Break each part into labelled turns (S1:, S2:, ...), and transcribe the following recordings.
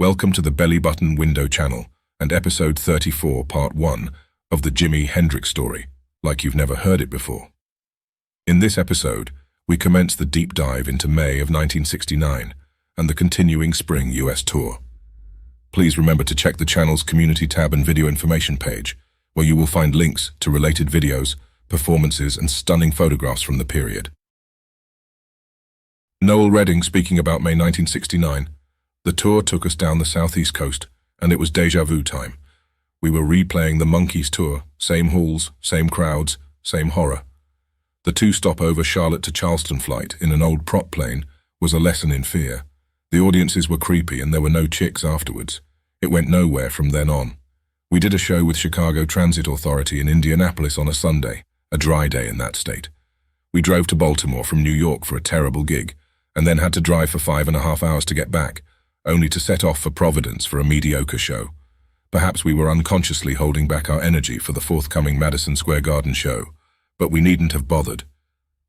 S1: Welcome to the Belly Button Window channel and episode 34, part 1 of the Jimi Hendrix story, like you've never heard it before. In this episode, we commence the deep dive into May of 1969 and the continuing spring US tour. Please remember to check the channel's community tab and video information page, where you will find links to related videos, performances, and stunning photographs from the period. Noel Redding speaking about May 1969. The tour took us down the southeast coast, and it was déjà vu time. We were replaying the Monkees tour, same halls, same crowds, same horror. The two-stopover Charlotte to Charleston flight in an old prop plane was a lesson in fear. The audiences were creepy and there were no chicks afterwards. It went nowhere from then on. We did a show with Chicago Transit Authority in Indianapolis on a Sunday, a dry day in that state. We drove to Baltimore from New York for a terrible gig, and then had to drive for 5.5 hours to get back, only to set off for Providence for a mediocre show. Perhaps we were unconsciously holding back our energy for the forthcoming Madison Square Garden show, but we needn't have bothered.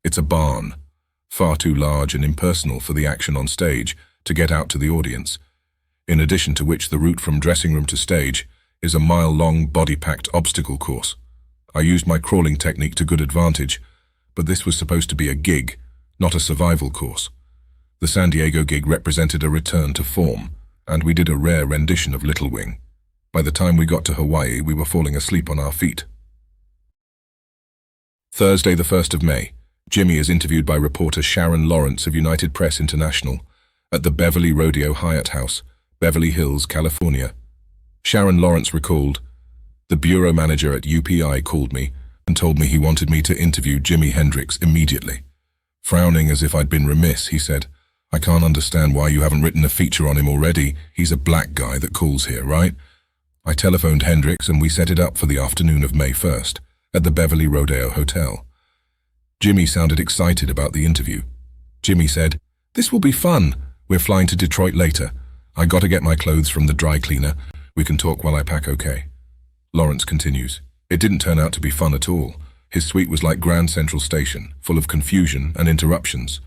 S1: It's a barn, far too large and impersonal for the action on stage to get out to the audience, in addition to which the route from dressing room to stage is a mile-long body-packed obstacle course. I used my crawling technique to good advantage, but this was supposed to be a gig, not a survival course. The San Diego gig represented a return to form, and we did a rare rendition of Little Wing. By the time we got to Hawaii, we were falling asleep on our feet. Thursday, the 1st of May, Jimi is interviewed by reporter Sharon Lawrence of United Press International at the Beverly Rodeo Hyatt House, Beverly Hills, California. Sharon Lawrence recalled, "The bureau manager at UPI called me and told me he wanted me to interview Jimi Hendrix immediately. Frowning as if I'd been remiss, he said, 'I can't understand why you haven't written a feature on him already. He's a black guy that calls here, right?' I telephoned Hendrix and we set it up for the afternoon of May 1st at the Beverly Rodeo Hotel." Jimi sounded excited about the interview. Jimi said, "This will be fun. We're flying to Detroit later. I gotta get my clothes from the dry cleaner. We can talk while I pack, okay?" Lawrence continues, "It didn't turn out to be fun at all. His suite was like Grand Central Station, full of confusion and interruptions.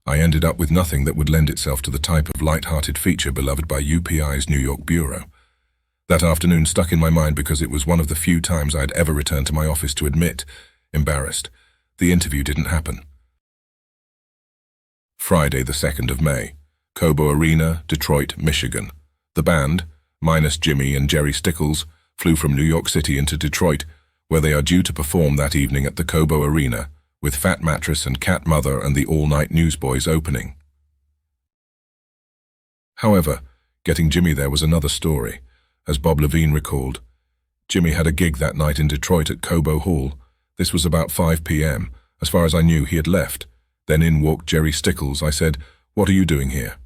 S1: I ended up with nothing that would lend itself to the type of light-hearted feature beloved by UPI's New York bureau. That afternoon stuck in my mind because it was one of the few times I'd ever returned to my office to admit, embarrassed, the interview didn't happen." Friday, the 2nd of May, COBO Arena, Detroit, Michigan. The band, minus Jimi and Jerry Stickles, flew from New York City into Detroit, where they are due to perform that evening at the COBO Arena, with Fat Mattress and Cat Mother and the All-Night Newsboys opening. However, getting Jimi there was another story. As Bob Levine recalled, Jimi had a gig that night in Detroit at COBO Hall. This was about 5 p.m. As far as I knew, he had left. Then in walked Jerry Stickles. I said, "What are you doing here?"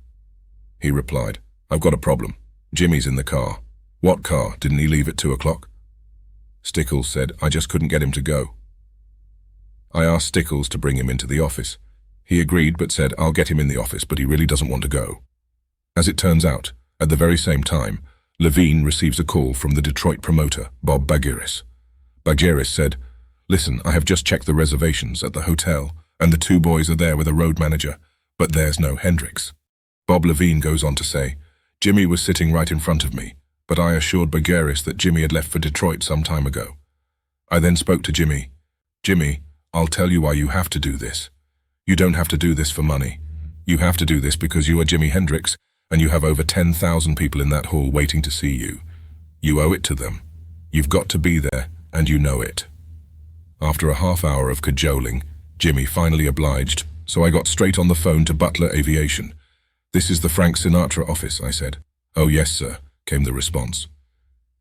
S1: He replied, "I've got a problem. Jimmy's in the car." "What car? Didn't he leave at 2 o'clock? Stickles said, "I just couldn't get him to go." I asked Stickles to bring him into the office. He agreed but said, "I'll get him in the office, but he really doesn't want to go." As it turns out, at the very same time, Levine receives a call from the Detroit promoter, Bob Bagiris. Bagiris said, "Listen, I have just checked the reservations at the hotel, and the two boys are there with a road manager, but there's no Hendrix." Bob Levine goes on to say, "Jimi was sitting right in front of me, but I assured Bagiris that Jimi had left for Detroit some time ago. I then spoke to Jimi. 'Jimi, I'll tell you why you have to do this. You don't have to do this for money. You have to do this because you are Jimi Hendrix, and you have over 10,000 people in that hall waiting to see you. You owe it to them. You've got to be there, and you know it.' After a half hour of cajoling, Jimi finally obliged, so I got straight on the phone to Butler Aviation. 'This is the Frank Sinatra office,' I said. 'Oh yes, sir,' came the response.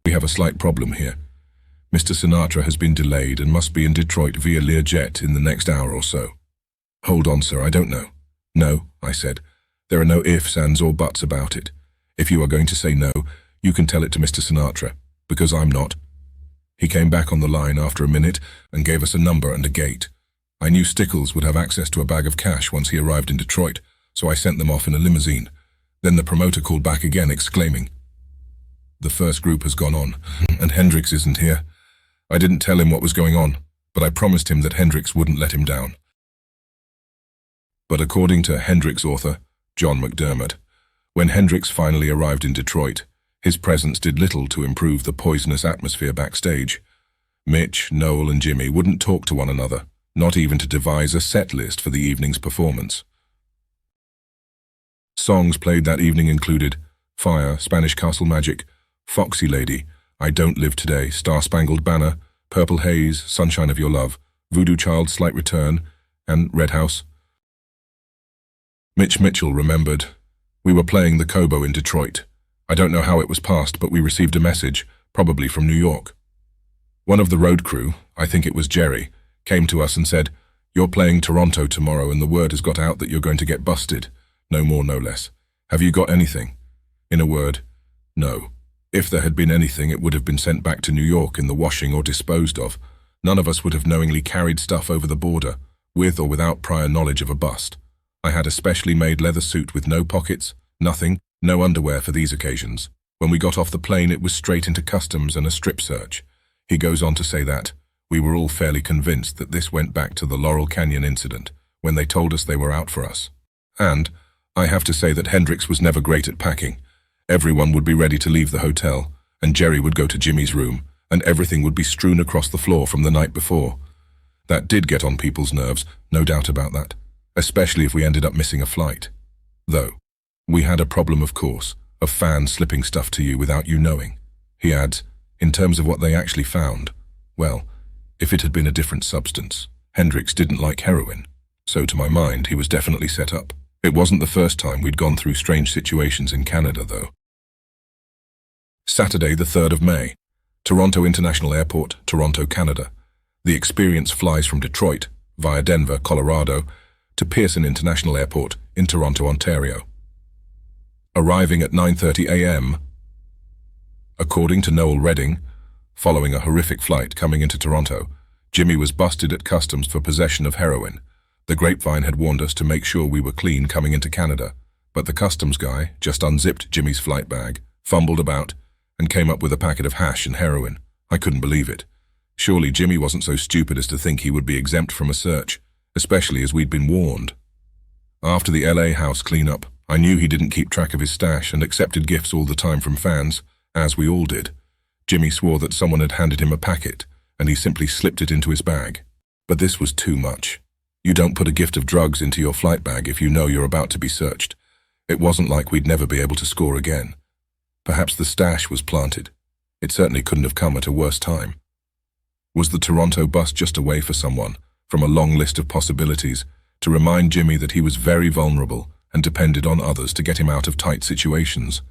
S1: 'We have a slight problem here. Mr. Sinatra has been delayed and must be in Detroit via Learjet in the next hour or so.' 'Hold on, sir, I don't know.' 'No,' I said. 'There are no ifs, ands, or buts about it. If you are going to say no, you can tell it to Mr. Sinatra, because I'm not.' He came back on the line after a minute and gave us a number and a gate. I knew Stickles would have access to a bag of cash once he arrived in Detroit, so I sent them off in a limousine. Then the promoter called back again, exclaiming, 'The first group has gone on, and Hendrix isn't here.' I didn't tell him what was going on, but I promised him that Hendrix wouldn't let him down." But according to Hendrix author John McDermott, When Hendrix finally arrived in Detroit, his presence did little to improve the poisonous atmosphere backstage. Mitch, Noel, and Jimmy wouldn't talk to one another, not even to devise a set list for the evening's performance. Songs played that evening included Fire, Spanish Castle Magic, Foxy Lady, I Don't Live Today, Star-Spangled Banner, Purple Haze, Sunshine of Your Love, Voodoo Child, Slight Return, and Red House. Mitch Mitchell remembered, we were playing the COBO in Detroit. I don't know how it was passed, but we received a message, probably from New York. One of the road crew, I think it was Jerry, came to us and said, you're playing Toronto tomorrow and the word has got out that you're going to get busted. No more, no less. Have you got anything? In a word, no. If there had been anything, it would have been sent back to New York in the washing or disposed of. None of us would have knowingly carried stuff over the border, with or without prior knowledge of a bust. I had a specially made leather suit with no pockets, nothing, no underwear for these occasions. When we got off the plane, it was straight into customs and a strip search. He goes on to say that, we were all fairly convinced that this went back to the Laurel Canyon incident, when they told us they were out for us. And I have to say that Hendrix was never great at packing. Everyone would be ready to leave the hotel, and Jerry would go to Jimmy's room, and everything would be strewn across the floor from the night before. That did get on people's nerves, no doubt about that, especially if we ended up missing a flight. Though, we had a problem, of course, of fans slipping stuff to you without you knowing. He adds, in terms of what they actually found, well, if it had been a different substance, Hendrix didn't like heroin, so to my mind he was definitely set up. It wasn't the first time we'd gone through strange situations in Canada, though. Saturday, the 3rd of May. Toronto International Airport, Toronto, Canada. The Experience flies from Detroit, via Denver, Colorado, to Pearson International Airport in Toronto, Ontario. Arriving at 9:30 a.m., according to Noel Redding, following a horrific flight coming into Toronto, Jimmy was busted at customs for possession of heroin. The grapevine had warned us to make sure we were clean coming into Canada, but the customs guy just unzipped Jimmy's flight bag, fumbled about, and came up with a packet of hash and heroin. I couldn't believe it. Surely Jimmy wasn't so stupid as to think he would be exempt from a search, especially as we'd been warned. After the LA house cleanup, I knew he didn't keep track of his stash and accepted gifts all the time from fans, as we all did. Jimmy swore that someone had handed him a packet, and he simply slipped it into his bag. But this was too much. You don't put a gift of drugs into your flight bag if you know you're about to be searched. It wasn't like we'd never be able to score again. Perhaps the stash was planted. It certainly couldn't have come at a worse time. Was the Toronto bus just a way for someone, from a long list of possibilities, to remind Jimmy that he was very vulnerable and depended on others to get him out of tight situations?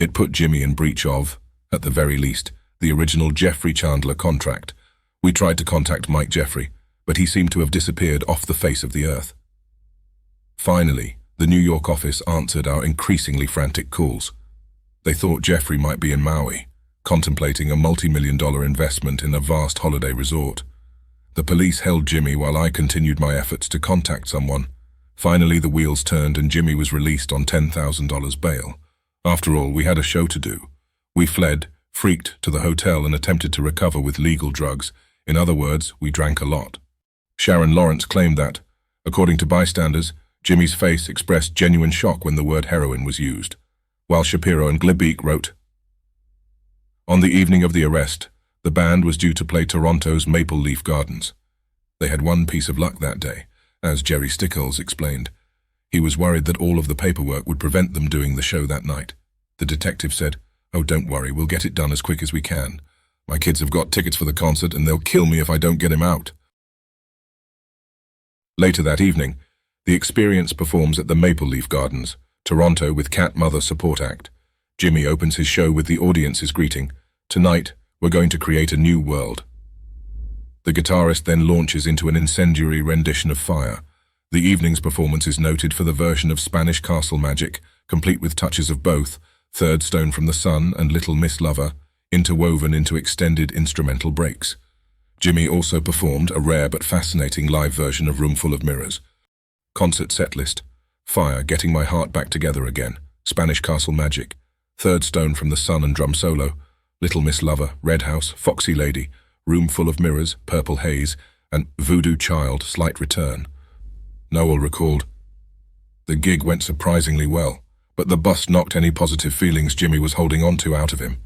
S1: It put Jimmy in breach of, at the very least, the original Jeffrey Chandler contract. We tried to contact Mike Jeffrey, but he seemed to have disappeared off the face of the earth. Finally, the New York office answered our increasingly frantic calls. They thought Jeffrey might be in Maui, contemplating a multi-million-dollar investment in a vast holiday resort. The police held Jimmy while I continued my efforts to contact someone. Finally, the wheels turned and Jimmy was released on $10,000 bail. After all, we had a show to do. We fled, freaked, to the hotel and attempted to recover with legal drugs. In other words, we drank a lot. Sharon Lawrence claimed that, according to bystanders, Jimmy's face expressed genuine shock when the word heroin was used, while Shapiro and Glibeek wrote, on the evening of the arrest, the band was due to play Toronto's Maple Leaf Gardens. They had one piece of luck that day, as Jerry Stickles explained. He was worried that all of the paperwork would prevent them doing the show that night. The detective said, oh, don't worry, we'll get it done as quick as we can. My kids have got tickets for the concert and they'll kill me if I don't get him out. Later that evening, the Experience performs at the Maple Leaf Gardens, Toronto, with Cat Mother Support Act. Jimmy opens his show with the audience's greeting, tonight, we're going to create a new world. The guitarist then launches into an incendiary rendition of Fire. The evening's performance is noted for the version of Spanish Castle Magic, complete with touches of both, Third Stone from the Sun and Little Miss Lover, interwoven into extended instrumental breaks. Jimmy also performed a rare but fascinating live version of Roomful of Mirrors. Concert setlist: Fire, Getting My Heart Back Together Again, Spanish Castle Magic, Third Stone from the Sun and drum solo, Little Miss Lover, Red House, Foxy Lady, Roomful of Mirrors, Purple Haze, and Voodoo Child, Slight Return. Noel recalled, the gig went surprisingly well, but but the bust knocked any positive feelings Jimmy was holding on to out of him.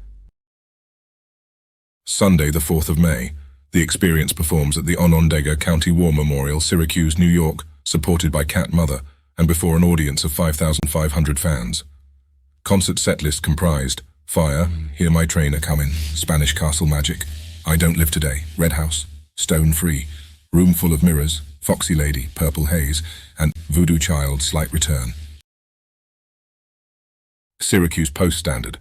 S1: Sunday, the 4th of May, the Experience performs at the Onondaga County War Memorial, Syracuse, New York, supported by Cat Mother, and before an audience of 5,500 fans. Concert set list comprised Fire, Hear My Train A-Comin', Spanish Castle Magic, I Don't Live Today, Red House, Stone Free, Room Full of Mirrors, Foxy Lady, Purple Haze, and Voodoo Child, Slight Return. Syracuse Post Standard.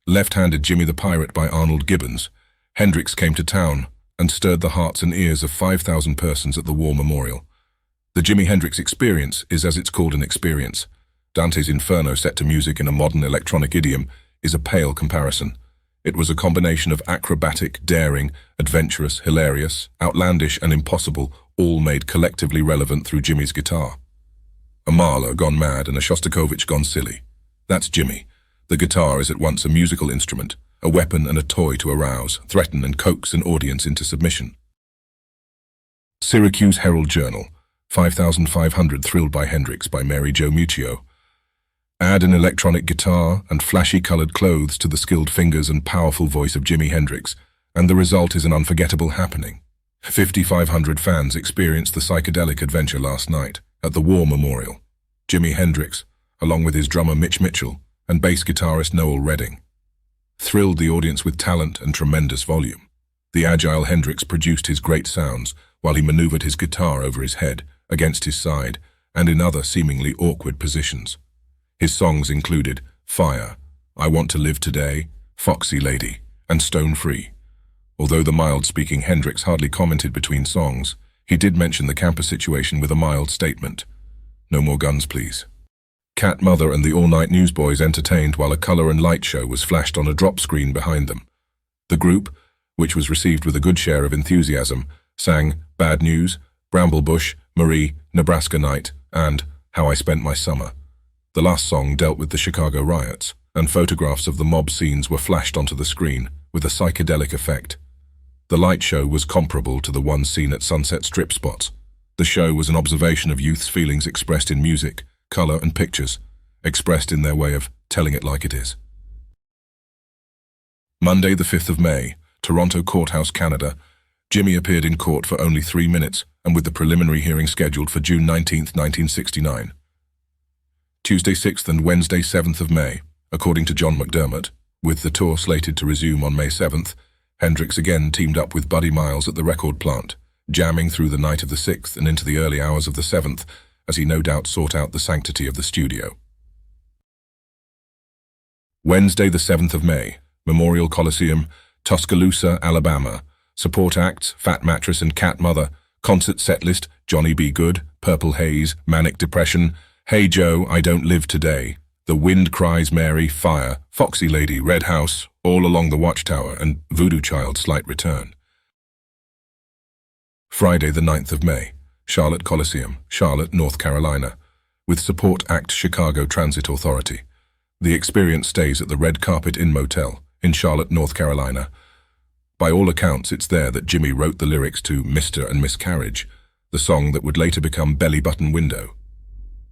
S1: Left-Handed Jimmy the Pirate by Arnold Gibbons. Hendrix came to town and stirred the hearts and ears of 5,000 persons at the War Memorial. The Jimi Hendrix experience is, as it's called, an experience. Dante's Inferno, set to music in a modern electronic idiom, is a pale comparison. It was a combination of acrobatic, daring, adventurous, hilarious, outlandish and impossible, all made collectively relevant through Jimmy's guitar. A Mahler gone mad and a Shostakovich gone silly. That's Jimmy. The guitar is at once a musical instrument, a weapon and a toy to arouse, threaten and coax an audience into submission. Syracuse Herald-Journal, 5,500 Thrilled by Hendrix by Mary Jo Muccio. Add an electronic guitar and flashy-colored clothes to the skilled fingers and powerful voice of Jimi Hendrix, and the result is an unforgettable happening. 5,500 fans experienced the psychedelic adventure last night at the War Memorial. Jimi Hendrix, along with his drummer Mitch Mitchell and bass guitarist Noel Redding, thrilled the audience with talent and tremendous volume. The agile Hendrix produced his great sounds while he maneuvered his guitar over his head, against his side, and in other seemingly awkward positions. His songs included Fire, I Want to Live Today, Foxy Lady, and Stone Free. Although the mild-speaking Hendrix hardly commented between songs, he did mention the campus situation with a mild statement. No more guns, please. Cat Mother and the all-night newsboys entertained while a color and light show was flashed on a drop screen behind them. The group, which was received with a good share of enthusiasm, sang Bad News, Bramblebush, Marie, Nebraska Night, and How I Spent My Summer. The last song dealt with the Chicago riots, and photographs of the mob scenes were flashed onto the screen with a psychedelic effect. The light show was comparable to the one seen at Sunset Strip spots. The show was an observation of youth's feelings expressed in music, color and pictures, expressed in their way of telling it like it is. Monday, the 5th of May, Toronto Courthouse, Canada. Jimmy appeared in court for only 3 minutes, and with the preliminary hearing scheduled for June 19, 1969. Tuesday 6th and Wednesday 7th of May, according to John McDermott, with the tour slated to resume on May 7th, Hendrix again teamed up with Buddy Miles at the record plant, jamming through the night of the 6th and into the early hours of the 7th, as he no doubt sought out the sanctity of the studio. Wednesday the 7th of May, Memorial Coliseum, Tuscaloosa, Alabama. Support acts, Fat Mattress and Cat Mother. Concert set list, Johnny B. Good, Purple Haze, Manic Depression, Hey Joe, I Don't Live Today, The Wind Cries Mary, Fire, Foxy Lady, Red House, All Along the Watchtower, and Voodoo Child, Slight Return. Friday the 9th of May, Charlotte Coliseum, Charlotte, North Carolina, with Support Act Chicago Transit Authority. The Experience stays at the Red Carpet Inn Motel in Charlotte, North Carolina. By all accounts, it's there that Jimmy wrote the lyrics to Mr. and Miscarriage, the song that would later become Belly Button Window.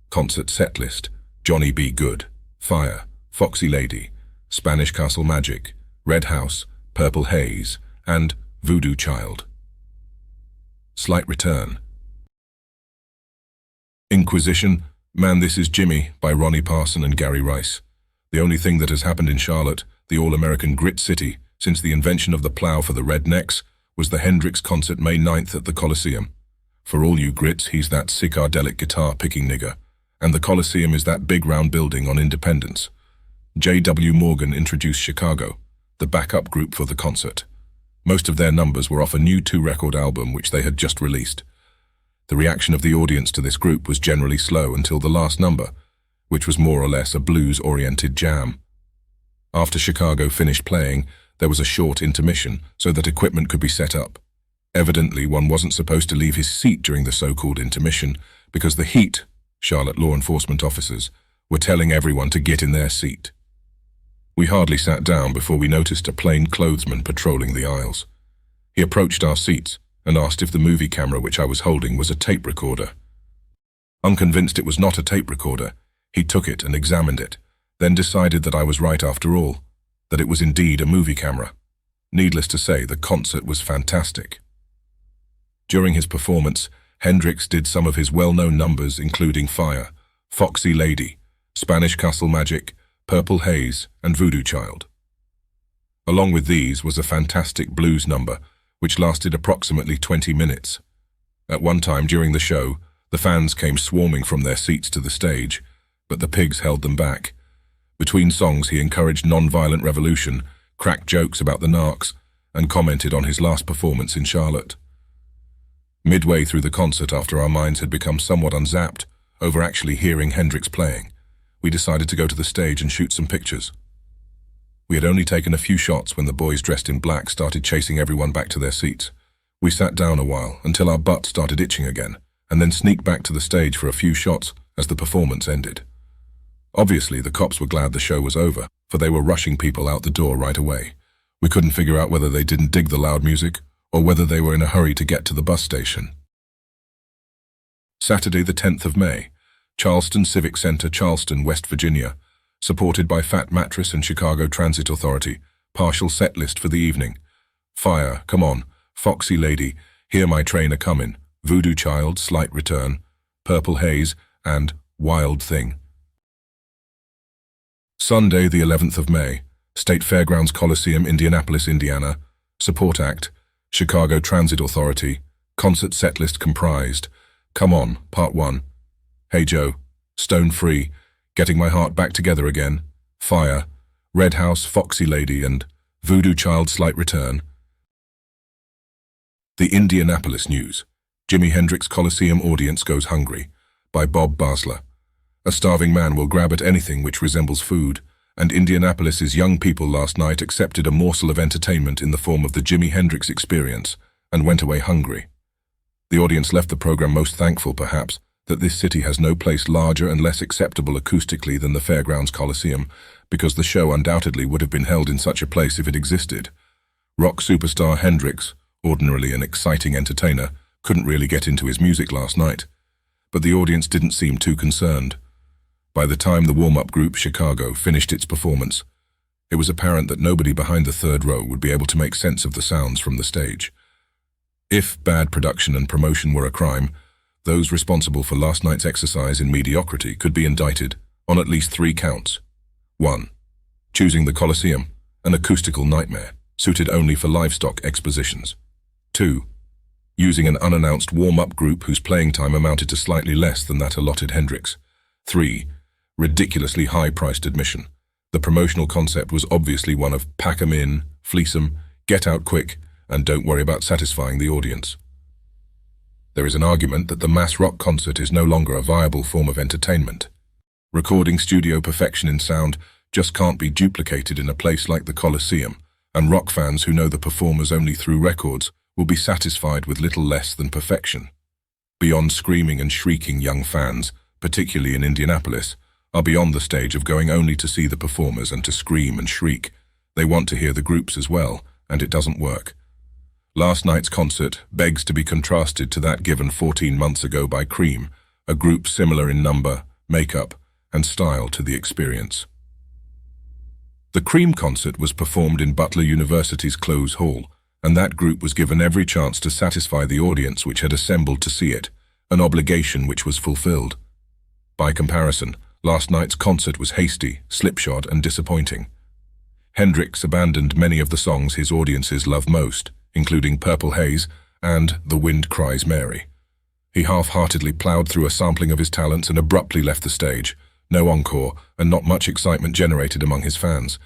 S1: Concert set list, Johnny B. Good, Fire, Foxy Lady, Spanish Castle Magic, Red House, Purple Haze, and Voodoo Child. Slight Return. Inquisition, Man This Is Jimmy by Ronnie Parson and Gary Rice. The only thing that has happened in Charlotte, the all-American grit city, since the invention of the plow for the rednecks, was the Hendrix concert May 9th at the Coliseum. For all you grits, he's that psychedelic guitar-picking nigger. And the Coliseum is that big round building on Independence. J.W. Morgan introduced Chicago, the backup group for the concert. Most of their numbers were off a new 2-record album which they had just released. The reaction of the audience to this group was generally slow until the last number, which was more or less a blues-oriented jam. After Chicago finished playing, there was a short intermission so that equipment could be set up. Evidently, one wasn't supposed to leave his seat during the so-called intermission because the heat, Charlotte law enforcement officers, were telling everyone to get in their seat. We hardly sat down before we noticed a plainclothesman patrolling the aisles. He approached our seats and asked if the movie camera which I was holding was a tape recorder. Unconvinced it was not a tape recorder, he took it and examined it, then decided that I was right after all, that it was indeed a movie camera. Needless to say, the concert was fantastic. During his performance, Hendrix did some of his well-known numbers including Fire, Foxy Lady, Spanish Castle Magic, Purple Haze, and Voodoo Child. Along with these was a fantastic blues number, which lasted approximately 20 minutes. At one time during the show, the fans came swarming from their seats to the stage, but the pigs held them back. Between songs he encouraged non-violent revolution, cracked jokes about the narcs, and commented on his last performance in Charlotte. Midway through the concert, after our minds had become somewhat unzapped over actually hearing Hendrix playing, we decided to go to the stage and shoot some pictures. We had only taken a few shots when the boys dressed in black started chasing everyone back to their seats. We sat down a while until our butts started itching again, and then sneaked back to the stage for a few shots as the performance ended. Obviously, the cops were glad the show was over, for they were rushing people out the door right away. We couldn't figure out whether they didn't dig the loud music or whether they were in a hurry to get to the bus station. Saturday the 10th of May, Charleston Civic Center, Charleston, West Virginia, supported by Fat Mattress and Chicago Transit Authority, partial set list for the evening. Fire, Come On, Foxy Lady, Hear My Train A-Comin', Voodoo Child, Slight Return, Purple Haze, and Wild Thing. Sunday the 11th of May, State Fairgrounds Coliseum, Indianapolis, Indiana, Support Act, Chicago Transit Authority, concert set list comprised Come On, Part 1, Hey Joe, Stone Free, Getting My Heart Back Together Again, Fire, Red House, Foxy Lady, and Voodoo Child, Slight Return. The Indianapolis News, Jimi Hendrix Coliseum Audience Goes Hungry, by Bob Basler. A starving man will grab at anything which resembles food, and Indianapolis's young people last night accepted a morsel of entertainment in the form of the Jimi Hendrix Experience and went away hungry. The audience left the program most thankful, perhaps, that this city has no place larger and less acceptable acoustically than the Fairgrounds Coliseum, because the show undoubtedly would have been held in such a place if it existed. Rock superstar Hendrix, ordinarily an exciting entertainer, couldn't really get into his music last night, but the audience didn't seem too concerned. By the time the warm-up group Chicago finished its performance, it was apparent that nobody behind the third row would be able to make sense of the sounds from the stage. If bad production and promotion were a crime, those responsible for last night's exercise in mediocrity could be indicted on at least 3 counts. 1. Choosing the Coliseum, an acoustical nightmare, suited only for livestock expositions. 2. Using an unannounced warm-up group whose playing time amounted to slightly less than that allotted Hendrix. 3. Ridiculously high-priced admission. The promotional concept was obviously one of pack 'em in, fleece 'em, get out quick, and don't worry about satisfying the audience. There is an argument that the mass rock concert is no longer a viable form of entertainment. Recording studio perfection in sound just can't be duplicated in a place like the Coliseum, and rock fans who know the performers only through records will be satisfied with little less than perfection. Beyond screaming and shrieking, young fans, particularly in Indianapolis, are beyond the stage of going only to see the performers and to scream and shriek. They want to hear the groups as well, and it doesn't work. Last night's concert begs to be contrasted to that given 14 months ago by Cream, a group similar in number, makeup, and style to the Experience. The Cream concert was performed in Butler University's Close Hall, and that group was given every chance to satisfy the audience which had assembled to see it, an obligation which was fulfilled. By comparison, last night's concert was hasty, slipshod, and disappointing. Hendrix abandoned many of the songs his audiences love most, including Purple Haze and The Wind Cries Mary. He half-heartedly plowed through a sampling of his talents and abruptly left the stage. No encore, and not much excitement generated among his fans.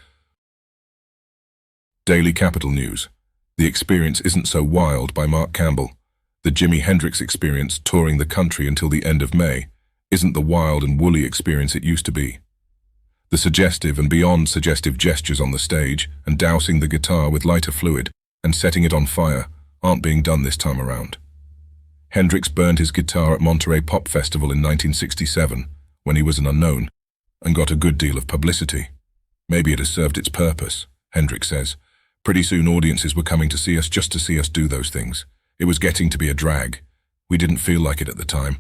S1: Daily Capital News. The Experience Isn't So Wild by Mark Campbell. The Jimi Hendrix Experience, touring the country until the end of May, isn't the wild and woolly experience it used to be. The suggestive and beyond suggestive gestures on the stage and dousing the guitar with lighter fluid and setting it on fire aren't being done this time around. Hendrix burned his guitar at Monterey Pop Festival in 1967, when he was an unknown, and got a good deal of publicity. Maybe it has served its purpose, Hendrix says. Pretty soon audiences were coming to see us just to see us do those things. It was getting to be a drag. We didn't feel like it at the time.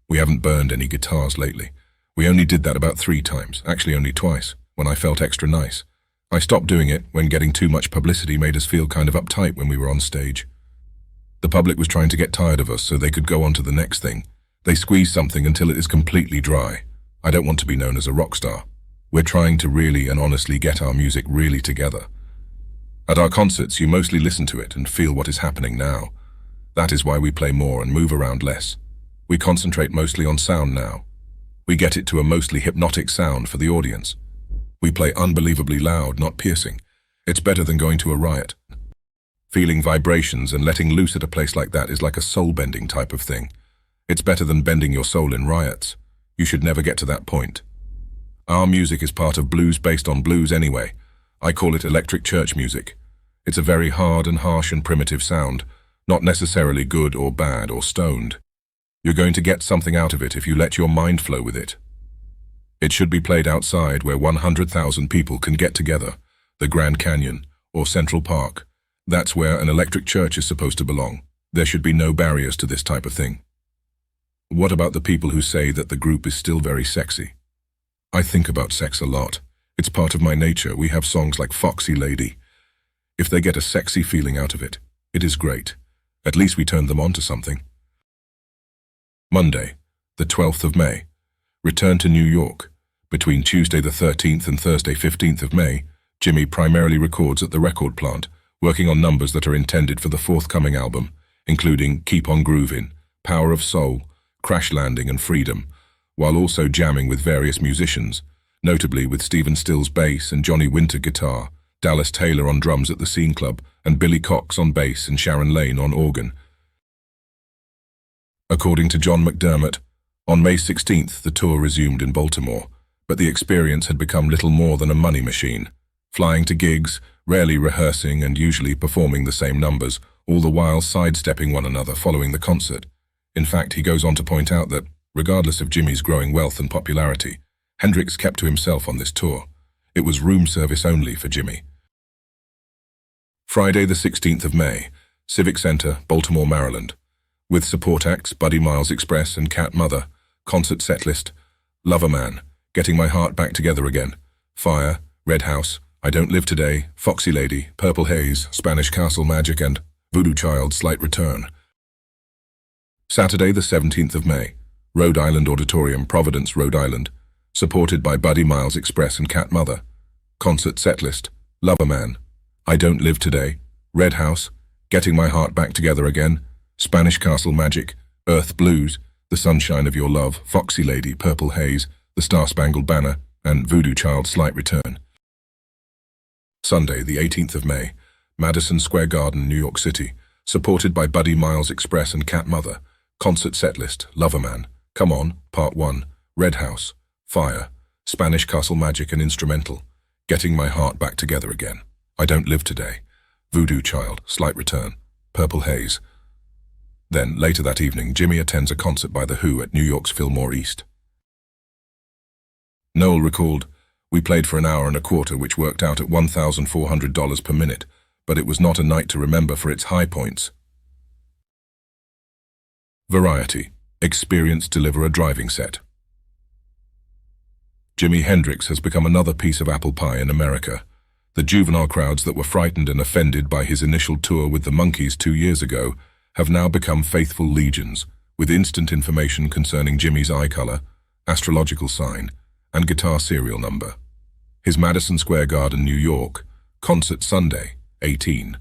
S1: We haven't burned any guitars lately. We only did that about 3 times, actually only twice, when I felt extra nice. I stopped doing it when getting too much publicity made us feel kind of uptight when we were on stage. The public was trying to get tired of us so they could go on to the next thing. They squeeze something until it is completely dry. I don't want to be known as a rock star. We're trying to really and honestly get our music really together. At our concerts, you mostly listen to it and feel what is happening now. That is why we play more and move around less. We concentrate mostly on sound now. We get it to a mostly hypnotic sound for the audience. We play unbelievably loud, not piercing. It's better than going to a riot. Feeling vibrations and letting loose at a place like that is like a soul-bending type of thing. It's better than bending your soul in riots. You should never get to that point. Our music is part of blues based on blues anyway. I call it electric church music. It's a very hard and harsh and primitive sound, not necessarily good or bad or stoned. You're going to get something out of it if you let your mind flow with it. It should be played outside where 100,000 people can get together, the Grand Canyon or Central Park. That's where an electric church is supposed to belong. There should be no barriers to this type of thing. What about the people who say that the group is still very sexy? I think about sex a lot. It's part of my nature. We have songs like Foxy Lady. If they get a sexy feeling out of it, it is great. At least we turned them on to something. Monday, the 12th of May. Return to New York. Between Tuesday the 13th and Thursday 15th of May, Jimi primarily records at the record plant, working on numbers that are intended for the forthcoming album, including Keep on Groovin', Power of Soul, Crash Landing and Freedom, while also jamming with various musicians, notably with Stephen Stills bass and Johnny Winter guitar, Dallas Taylor on drums at the Scene Club, and Billy Cox on bass and Sharon Lane on organ. According to John McDermott, on May 16th the tour resumed in Baltimore, but the experience had become little more than a money machine, flying to gigs, rarely rehearsing and usually performing the same numbers, all the while sidestepping one another following the concert. In fact, he goes on to point out that, regardless of Jimi's growing wealth and popularity, Hendrix kept to himself on this tour. It was room service only for Jimi. Friday the 16th of May, Civic Center, Baltimore, Maryland. With support acts Buddy Miles Express and Cat Mother, concert setlist, Lover Man, Getting My Heart Back Together Again, Fire, Red House, I Don't Live Today, Foxy Lady, Purple Haze, Spanish Castle Magic and Voodoo Child Slight Return. Saturday the 17th of May, Rhode Island Auditorium, Providence, Rhode Island, supported by Buddy Miles Express and Cat Mother, concert setlist, Lover Man, I Don't Live Today, Red House, Getting My Heart Back Together Again, Spanish Castle Magic, Earth Blues, The Sunshine of Your Love, Foxy Lady, Purple Haze, The Star-Spangled Banner, and Voodoo Child Slight Return. Sunday, the 18th of May, Madison Square Garden, New York City, supported by Buddy Miles Express and Cat Mother, concert setlist, Lover Man, Come On, Part 1, Red House, Fire, Spanish Castle Magic and Instrumental, Getting My Heart Back Together Again, I Don't Live Today, Voodoo Child, Slight Return, Purple Haze. Then, later that evening, Jimi attends a concert by The Who at New York's Fillmore East. Noel recalled, we played for an hour and a quarter, which worked out at $1,400 per minute, but it was not a night to remember for its high points. Variety. Experience deliver a driving set. Jimi Hendrix has become another piece of apple pie in America. The juvenile crowds that were frightened and offended by his initial tour with the Monkees 2 years ago have now become faithful legions, with instant information concerning Jimi's eye color, astrological sign, and guitar serial number. His Madison Square Garden, New York, concert Sunday, 18,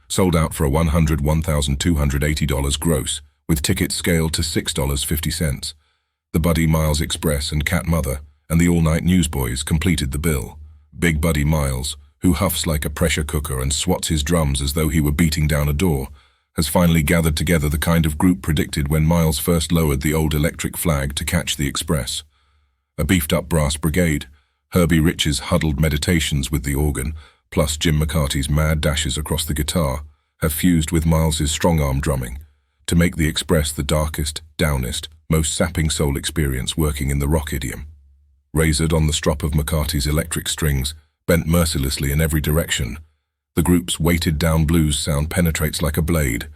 S1: sold out for a $101,280 gross, with tickets scaled to $6.50. The Buddy Miles Express and Cat Mother and the all-night newsboys completed the bill. Big Buddy Miles, who huffs like a pressure cooker and swats his drums as though he were beating down a door, has finally gathered together the kind of group predicted when Miles first lowered the old electric flag to catch the express. A beefed-up brass brigade, Herbie Rich's huddled meditations with the organ, plus Jim McCarty's mad dashes across the guitar, have fused with Miles's strong-arm drumming to make the express the darkest, downest, most sapping soul experience working in the rock idiom. Razored on the strop of McCarty's electric strings, bent mercilessly in every direction, the group's weighted-down blues sound penetrates like a blade,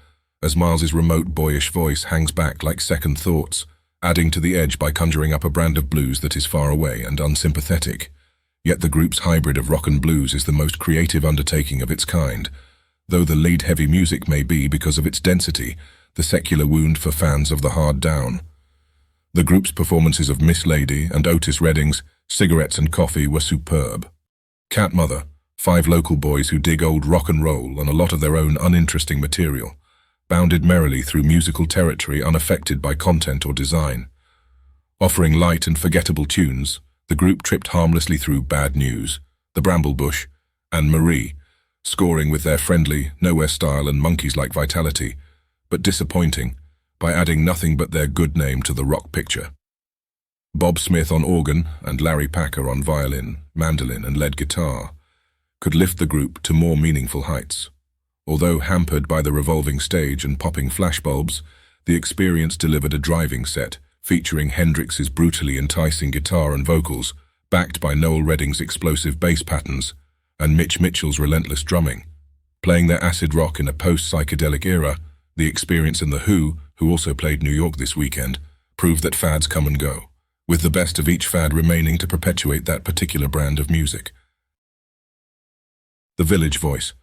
S1: as Miles's remote, boyish voice hangs back like second thoughts, adding to the edge by conjuring up a brand of blues that is far away and unsympathetic. Yet the group's hybrid of rock and blues is the most creative undertaking of its kind, though the lead heavy music may be, because of its density, the secular wound for fans of the hard down. The group's performances of Miss Lady and Otis Redding's Cigarettes and Coffee were superb. Cat Mother, 5 local boys who dig old rock and roll and a lot of their own uninteresting material, bounded merrily through musical territory unaffected by content or design. Offering light and forgettable tunes, the group tripped harmlessly through Bad News, The Bramble Bush, and Marie, scoring with their friendly, nowhere style and monkeys-like vitality, but disappointing by adding nothing but their good name to the rock picture. Bob Smith on organ and Larry Packer on violin, mandolin and lead guitar could lift the group to more meaningful heights. Although hampered by the revolving stage and popping flashbulbs, the experience delivered a driving set featuring Hendrix's brutally enticing guitar and vocals, backed by Noel Redding's explosive bass patterns and Mitch Mitchell's relentless drumming. Playing their acid rock in a post-psychedelic era, the experience in The Who also played New York this weekend, proved that fads come and go, with the best of each fad remaining to perpetuate that particular brand of music. The Village Voice.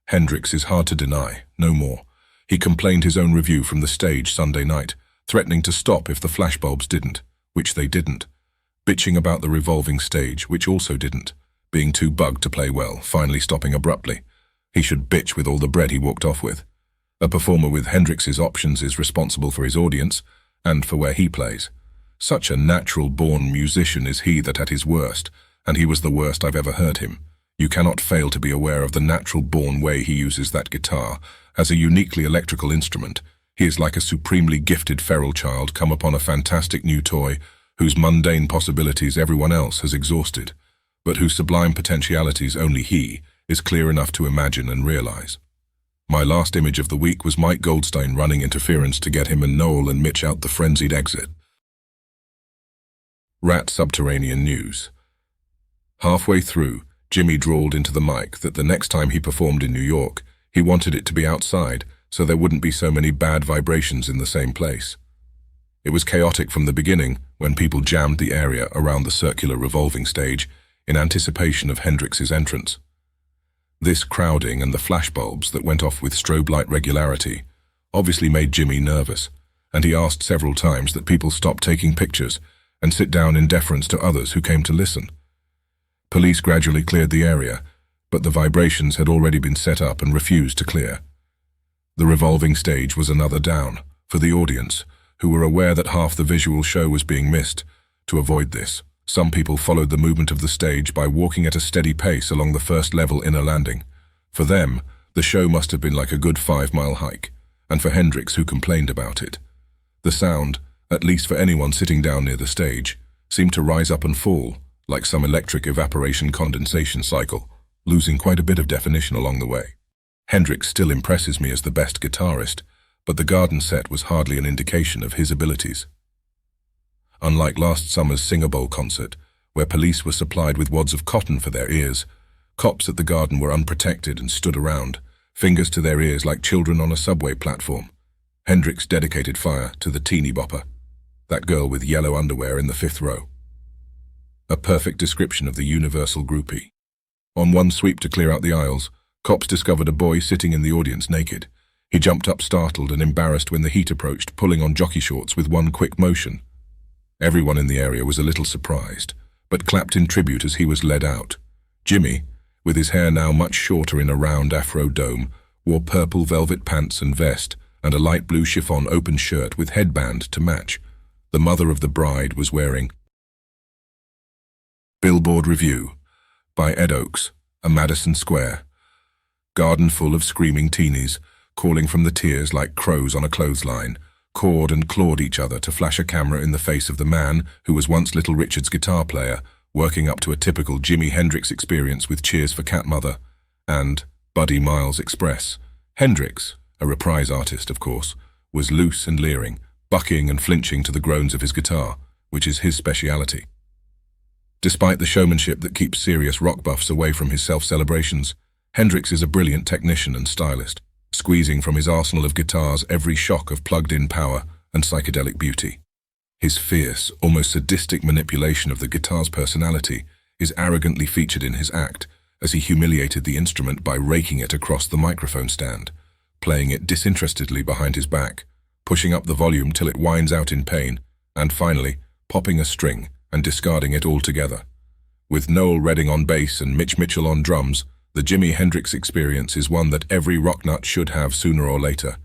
S1: Hendrix is hard to deny, no more. He complained his own review from the stage Sunday night, threatening to stop if the flashbulbs didn't, which they didn't. Bitching about the revolving stage, which also didn't. Being too bugged to play well, finally stopping abruptly. He should bitch with all the bread he walked off with. A performer with Hendrix's options is responsible for his audience, and for where he plays. Such a natural-born musician is he that at his worst, and he was the worst I've ever heard him. You cannot fail to be aware of the natural-born way he uses that guitar. As a uniquely electrical instrument, he is like a supremely gifted feral child come upon a fantastic new toy whose mundane possibilities everyone else has exhausted, but whose sublime potentialities only he is clear enough to imagine and realize. My last image of the week was Mike Goldstein running interference to get him and Noel and Mitch out the frenzied exit. Rat Subterranean News. Halfway through, Jimmy drawled into the mic that the next time he performed in New York, he wanted it to be outside, so there wouldn't be so many bad vibrations in the same place. It was chaotic from the beginning when people jammed the area around the circular revolving stage in anticipation of Hendrix's entrance. This crowding and the flashbulbs that went off with strobe light regularity obviously made Jimmy nervous, and he asked several times that people stop taking pictures and sit down in deference to others who came to listen. Police gradually cleared the area, but the vibrations had already been set up and refused to clear. The revolving stage was another down for the audience, who were aware that half the visual show was being missed. To avoid this, some people followed the movement of the stage by walking at a steady pace along the first level inner landing. For them, the show must have been like a good 5-mile hike, and for Hendrix, who complained about it. The sound, at least for anyone sitting down near the stage, seemed to rise up and fall, like some electric evaporation condensation cycle, losing quite a bit of definition along the way. Hendrix still impresses me as the best guitarist, but the garden set was hardly an indication of his abilities. Unlike last summer's Singer Bowl concert, where police were supplied with wads of cotton for their ears, cops at the garden were unprotected and stood around, fingers to their ears like children on a subway platform. Hendrix dedicated fire to the teeny bopper, that girl with yellow underwear in the 5th row. A perfect description of the universal groupie. On one sweep to clear out the aisles, cops discovered a boy sitting in the audience naked. He jumped up startled and embarrassed when the heat approached, pulling on jockey shorts with one quick motion. Everyone in the area was a little surprised, but clapped in tribute as he was led out. Jimmy, with his hair now much shorter in a round afro dome, wore purple velvet pants and vest, and a light blue chiffon open shirt with headband to match. The mother of the bride was wearing Billboard Review by Ed Oakes, a Madison Square. Garden full of screaming teenies, calling from the tiers like crows on a clothesline, cawed and clawed each other to flash a camera in the face of the man who was once Little Richard's guitar player, working up to a typical Jimi Hendrix experience with cheers for Cat Mother and Buddy Miles Express. Hendrix, a reprise artist of course, was loose and leering, bucking and flinching to the groans of his guitar, which is his speciality. Despite the showmanship that keeps serious rock buffs away from his self-celebrations, Hendrix is a brilliant technician and stylist, squeezing from his arsenal of guitars every shock of plugged-in power and psychedelic beauty. His fierce, almost sadistic manipulation of the guitar's personality is arrogantly featured in his act, as he humiliated the instrument by raking it across the microphone stand, playing it disinterestedly behind his back, pushing up the volume till it whines out in pain, and finally, popping a string and discarding it altogether. With Noel Redding on bass and Mitch Mitchell on drums, the Jimi Hendrix experience is one that every rock nut should have sooner or later.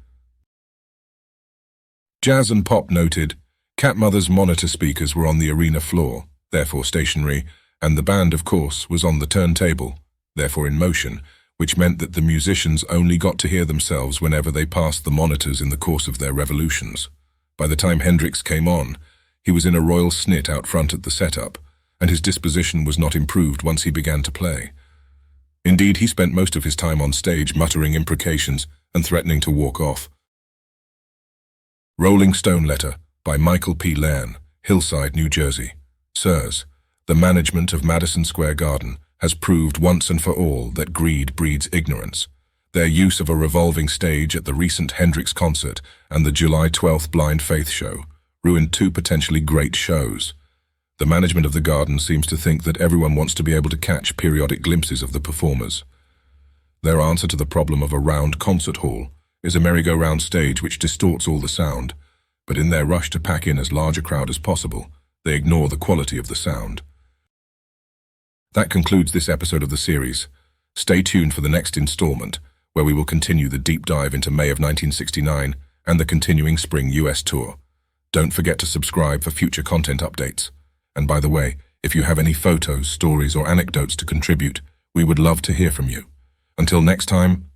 S1: Jazz and Pop noted, Cat Mother's monitor speakers were on the arena floor, therefore stationary, and the band, of course, was on the turntable, therefore in motion, which meant that the musicians only got to hear themselves whenever they passed the monitors in the course of their revolutions. By the time Hendrix came on, he was in a royal snit out front at the setup, and his disposition was not improved once he began to play. Indeed, he spent most of his time on stage muttering imprecations and threatening to walk off. Rolling Stone letter by Michael P. Lairn, Hillside, New Jersey. Sirs, the management of Madison Square Garden has proved once and for all that greed breeds ignorance. Their use of a revolving stage at the recent Hendrix concert and the July 12th Blind Faith show ruined two potentially great shows. The management of the Garden seems to think that everyone wants to be able to catch periodic glimpses of the performers. Their answer to the problem of a round concert hall is a merry-go-round stage which distorts all the sound, but in their rush to pack in as large a crowd as possible, they ignore the quality of the sound. That concludes this episode of the series. Stay tuned for the next installment, where we will continue the deep dive into May of 1969 and the continuing spring US tour. Don't forget to subscribe for future content updates. And by the way, if you have any photos, stories, or anecdotes to contribute, we would love to hear from you. Until next time,